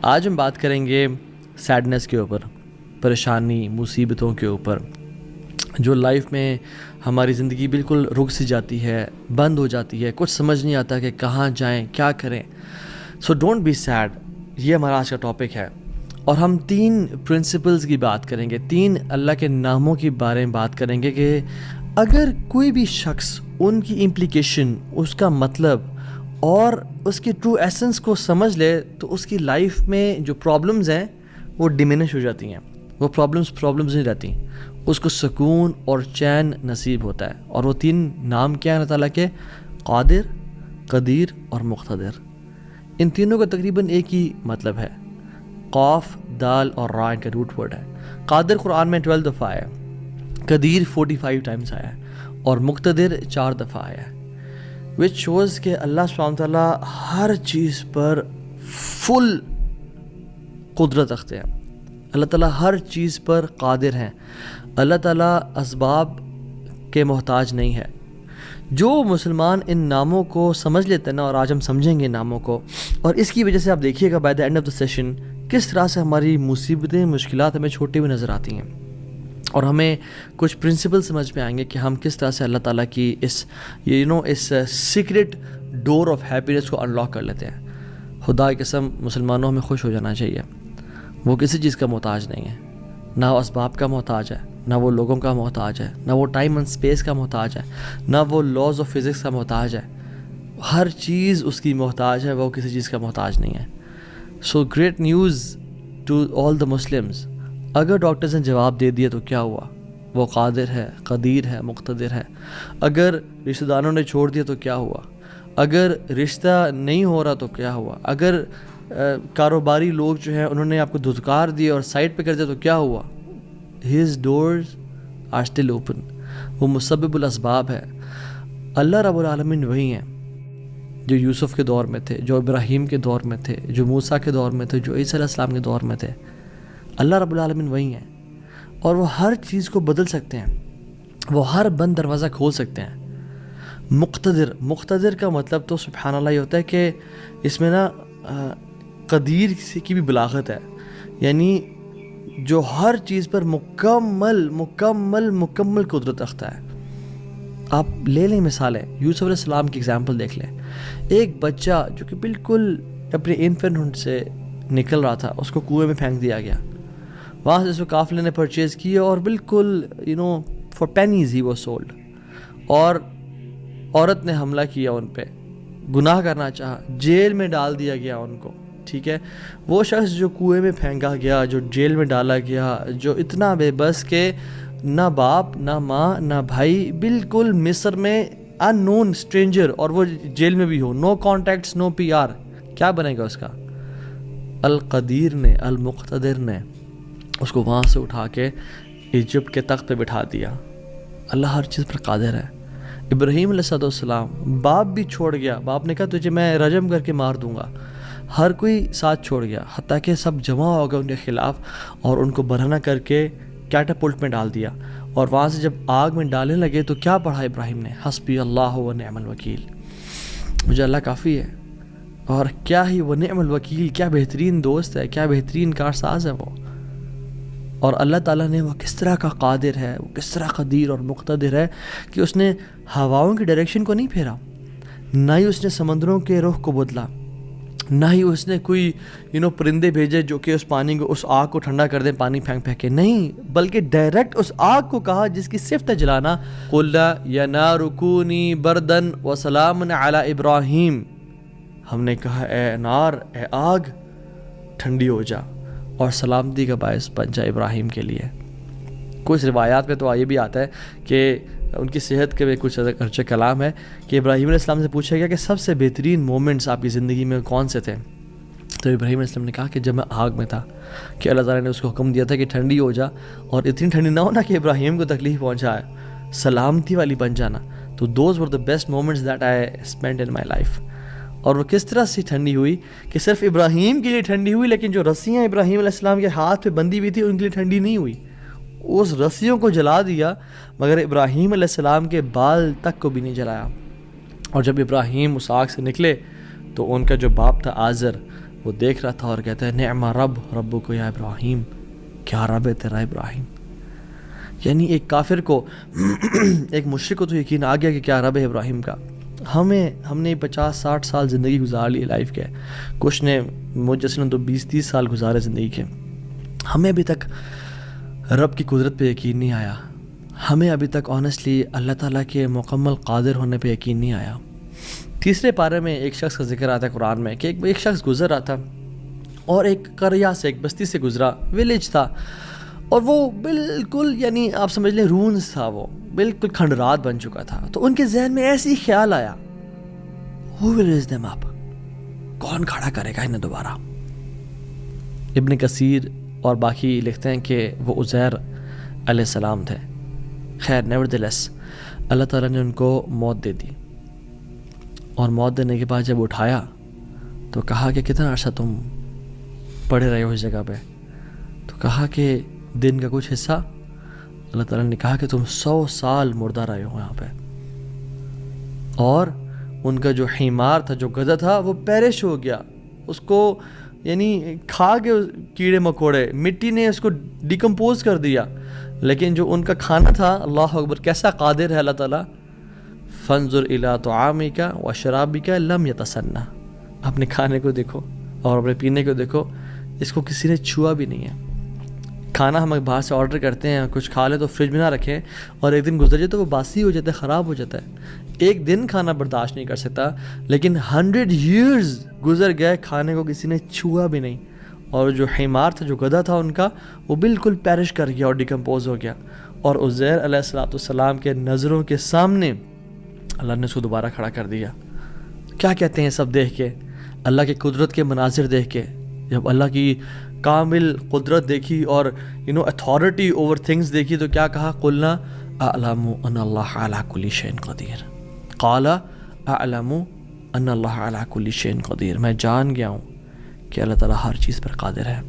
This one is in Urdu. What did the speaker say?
آج ہم بات کریں گے سیڈنس کے اوپر، پریشانی، مصیبتوں کے اوپر، جو لائف میں ہماری زندگی بالکل رک سی جاتی ہے، بند ہو جاتی ہے، کچھ سمجھ نہیں آتا کہ کہاں جائیں، کیا کریں۔ سو ڈونٹ بی سیڈ، یہ ہمارا آج کا ٹاپک ہے، اور ہم 3 پرنسپلز کی بات کریں گے، 3 اللہ کے ناموں کے بارے میں بات کریں گے کہ اگر کوئی بھی شخص ان کی امپلیکیشن، اس کا مطلب اور اس کی ٹرو ایسنس کو سمجھ لے تو اس کی لائف میں جو پرابلمز ہیں وہ ڈیمینش ہو جاتی ہیں، وہ پرابلمز نہیں رہتی، اس کو سکون اور چین نصیب ہوتا ہے۔ اور وہ 3 نام کیا ہیں اللہ تعالیٰ کے؟ قادر، قدیر اور مقتدر۔ ان تینوں کا تقریباً ایک ہی مطلب ہے، قاف، دال اور را ان کا روٹ ورڈ ہے۔ قادر قرآن میں 12 دفعہ آیا ہے، قدیر 45 ٹائمز آیا ہے، اور مقتدر 4 دفعہ آیا ہے، which shows کہ اللہ سبحانہ تعالیٰ ہر چیز پر فل قدرت رکھتے ہیں، اللہ تعالیٰ ہر چیز پر قادر ہیں، اللہ تعالیٰ اسباب کے محتاج نہیں ہے۔ جو مسلمان ان ناموں کو سمجھ لیتے ہیں نا، اور آج ہم سمجھیں گے ناموں کو، اور اس کی وجہ سے آپ دیکھیے گا by the end of the session کس طرح سے ہماری مصیبتیں، مشکلات ہمیں چھوٹی ہوئی نظر آتی ہیں، اور ہمیں کچھ پرنسپل سمجھ میں آئیں گے کہ ہم کس طرح سے اللہ تعالیٰ کی اس سیکرٹ ڈور آف ہیپینس کو انلاک کر لیتے ہیں۔ خدا کی قسم، مسلمانوں ہمیں خوش ہو جانا چاہیے، وہ کسی چیز کا محتاج نہیں ہے، نہ وہ اسباب کا محتاج ہے، نہ وہ لوگوں کا محتاج ہے، نہ وہ ٹائم اینڈ اسپیس کا محتاج ہے، نہ وہ لاز آف فزکس کا محتاج ہے۔ ہر چیز اس کی محتاج ہے، وہ کسی چیز کا محتاج نہیں ہے۔ So great news to all the Muslims, اگر ڈاکٹرز نے جواب دے دیا تو کیا ہوا؟ وہ قادر ہے، قدیر ہے، مقتدر ہے۔ اگر رشتہ داروں نے چھوڑ دیا تو کیا ہوا؟ اگر رشتہ نہیں ہو رہا تو کیا ہوا؟ اگر کاروباری لوگ جو ہیں انہوں نے آپ کو دھتکار دیا اور سائڈ پہ کر دیا تو کیا ہوا؟ His doors are still open، وہ مسبب الاسباب ہے۔ اللہ رب العالمین وہی ہیں جو یوسف کے دور میں تھے، جو ابراہیم کے دور میں تھے، جو موسیٰ کے دور میں تھے، جو عیسیٰ علیہ السلام کے دور میں تھے۔ اللہ رب العالمین وہی ہیں، اور وہ ہر چیز کو بدل سکتے ہیں، وہ ہر بند دروازہ کھول سکتے ہیں۔ مقتدر کا مطلب تو سبحان اللہ یہ ہوتا ہے کہ اس میں نا قدیر کی بھی بلاغت ہے، یعنی جو ہر چیز پر مکمل قدرت رکھتا ہے۔ آپ لے لیں مثالیں، یوسف علیہ السلام کی اگزامپل دیکھ لیں۔ ایک بچہ جو کہ بالکل اپنے انفینٹ سے نکل رہا تھا، اس کو کنویں میں پھینک دیا گیا، وہاں سے اس کو قافلے نے پرچیز کیا اور بالکل for pennies he was sold, اور عورت نے حملہ کیا ان پہ، گناہ کرنا چاہا، جیل میں ڈال دیا گیا ان کو، ٹھیک ہے۔ وہ شخص جو کنویں میں پھینکا گیا، جو جیل میں ڈالا گیا، جو اتنا بے بس کہ نہ باپ، نہ ماں، نہ بھائی، بالکل مصر میں ان نون اسٹرینجر، اور وہ جیل میں بھی ہو، نو کانٹیکٹس، نو پی آر، کیا بنے گا اس کا؟ القدیر نے، المقتدر نے اس کو وہاں سے اٹھا کے ایجپٹ کے تخت پہ بٹھا دیا۔ اللہ ہر چیز پر قادر ہے۔ ابراہیم علیہ السلام، باپ بھی چھوڑ گیا، باپ نے کہا تجھے میں رجم کر کے مار دوں گا، ہر کوئی ساتھ چھوڑ گیا، حتیٰ کہ سب جمع ہو گئے ان کے خلاف، اور ان کو برہنہ کر کے کیٹاپلٹ میں ڈال دیا، اور وہاں سے جب آگ میں ڈالنے لگے تو کیا پڑھا ابراہیم نے؟ حسبی اللہ و نعم الوکیل، مجھے اللہ کافی ہے۔ اور کیا ہی وہ نعم الوکیل، کیا بہترین دوست ہے، کیا بہترین کارساز ہے وہ۔ اور اللہ تعالیٰ نے وہ کس طرح کا قادر ہے، وہ کس طرح قدیر اور مقتدر ہے کہ اس نے ہواؤں کی ڈائریکشن کو نہیں پھیرا، نہ ہی اس نے سمندروں کے رخ کو بدلا، نہ ہی اس نے کوئی پرندے بھیجے جو کہ اس پانی کو، اس آگ کو ٹھنڈا کر دیں پانی پھینک کے، نہیں، بلکہ ڈائریکٹ اس آگ کو کہا جس کی صفت ہے جلانا، قُلْنَا يَا نَارُ كُونِي بَرْدًا وَسَلَامًا عَلَىٰ إِبْرَاهِيمَ، ہم نے کہا اے نار، اے آگ، ٹھنڈی ہو جا اور سلامتی کا باعث بن جا ابراہیم کے لیے۔ کچھ روایات میں تو یہ بھی آتا ہے کہ ان کی صحت کے بھی کچھ ارچہ کلام ہے کہ ابراہیم علیہ السلام سے پوچھا گیا کہ سب سے بہترین مومنٹس آپ کی زندگی میں کون سے تھے؟ تو ابراہیم علیہ السلام نے کہا کہ جب میں آگ میں تھا، کہ اللہ تعالیٰ نے اس کو حکم دیا تھا کہ ٹھنڈی ہو جا، اور اتنی ٹھنڈی نہ ہونا کہ ابراہیم کو تکلیف پہنچائے، سلامتی والی بن جانا۔ تو those were the best moments that I spend in my life. اور وہ کس طرح سے ٹھنڈی ہوئی کہ صرف ابراہیم کے لیے ٹھنڈی ہوئی، لیکن جو رسیاں ابراہیم علیہ السلام کے ہاتھ پہ بندھی ہوئی تھی ان کے لیے ٹھنڈی نہیں ہوئی، اس رسیوں کو جلا دیا، مگر ابراہیم علیہ السلام کے بال تک کو بھی نہیں جلایا۔ اور جب ابراہیم اس آگ سے نکلے تو ان کا جو باپ تھا آزر، وہ دیکھ رہا تھا اور کہتا ہے نعم رب ربک یا ابراہیم، کیا رب ہے تیرا ابراہیم. یعنی ایک کافر کو ایک مشرک کو تو یقین آ گیا کہ کیا رب ہے ابراہیم کا. ہم نے 50-60 سال زندگی گزار لی لائف کے، کچھ نے مجھ جیسے نے تو 20-30 سال گزارے زندگی کے. ہمیں ابھی تک رب کی قدرت پہ یقین نہیں آیا، ہمیں ابھی تک آنیسٹلی اللہ تعالیٰ کے مکمل قادر ہونے پہ یقین نہیں آیا. تیسرے پارے میں ایک شخص کا ذکر آتا ہے قرآن میں کہ ایک شخص گزر رہا تھا اور ایک قریہ سے، ایک بستی سے گزرا، ویلیج تھا، اور وہ بالکل یعنی آپ سمجھ لیں رونز تھا، وہ بالکل کھنڈرات بن چکا تھا. تو ان کے ذہن میں ایسے ہی خیال آیا who will raise them up، کون کھڑا کرے گا انہیں دوبارہ. ابن کثیر اور باقی لکھتے ہیں کہ وہ عزیر علیہ السلام تھے. خیر نیورتھلیس اللہ تعالیٰ نے ان کو موت دے دی، اور موت دینے کے بعد جب اٹھایا تو کہا کہ کتنا عرصہ تم پڑے رہے ہو اس جگہ پہ؟ تو کہا کہ دن کا کچھ حصہ. اللہ تعالیٰ نے کہا کہ تم 100 سال مردہ رہے ہو یہاں پہ. اور ان کا جو حمار تھا، جو گدھا تھا، وہ پیرش ہو گیا، اس کو یعنی کھا کے کیڑے مکوڑے، مٹی نے اس کو ڈیکمپوز کر دیا. لیکن جو ان کا کھانا تھا، اللہ اکبر کیسا قادر ہے اللہ تعالیٰ. فانظر الی طعامک وشرابک لم یتسنہ، اپنے کھانے کو دیکھو اور اپنے پینے کو دیکھو، اس کو کسی نے چھوا بھی نہیں ہے. کھانا ہم باہر سے آرڈر کرتے ہیں، کچھ کھا لیں تو فریج میں نہ رکھیں، اور ایک دن گزر جائے تو وہ باسی ہو جاتا ہے، خراب ہو جاتا ہے. ایک دن کھانا برداشت نہیں کر سکتا، لیکن 100 years گزر گئے، کھانے کو کسی نے چھوا بھی نہیں. اور جو حمار تھا، جو گدھا تھا ان کا، وہ بالکل پیرش کر گیا اور ڈیکمپوز ہو گیا. اور عزیر علیہ السلام کے نظروں کے سامنے اللہ نے اس کو دوبارہ کھڑا کر دیا. کیا کہتے ہیں سب دیکھ کے، اللہ کی قدرت کے مناظر دیکھ کے، جب اللہ کی کامل قدرت دیکھی اور اتھارٹی اوور تھنگس دیکھی تو کیا کہا؟ قلنا اعلم ان اللہ علی کل شیء قدیر. قال اعلم ان اللہ علی کل شیء قدیر، میں جان گیا ہوں کہ اللہ تعالیٰ ہر چیز پر قادر ہے.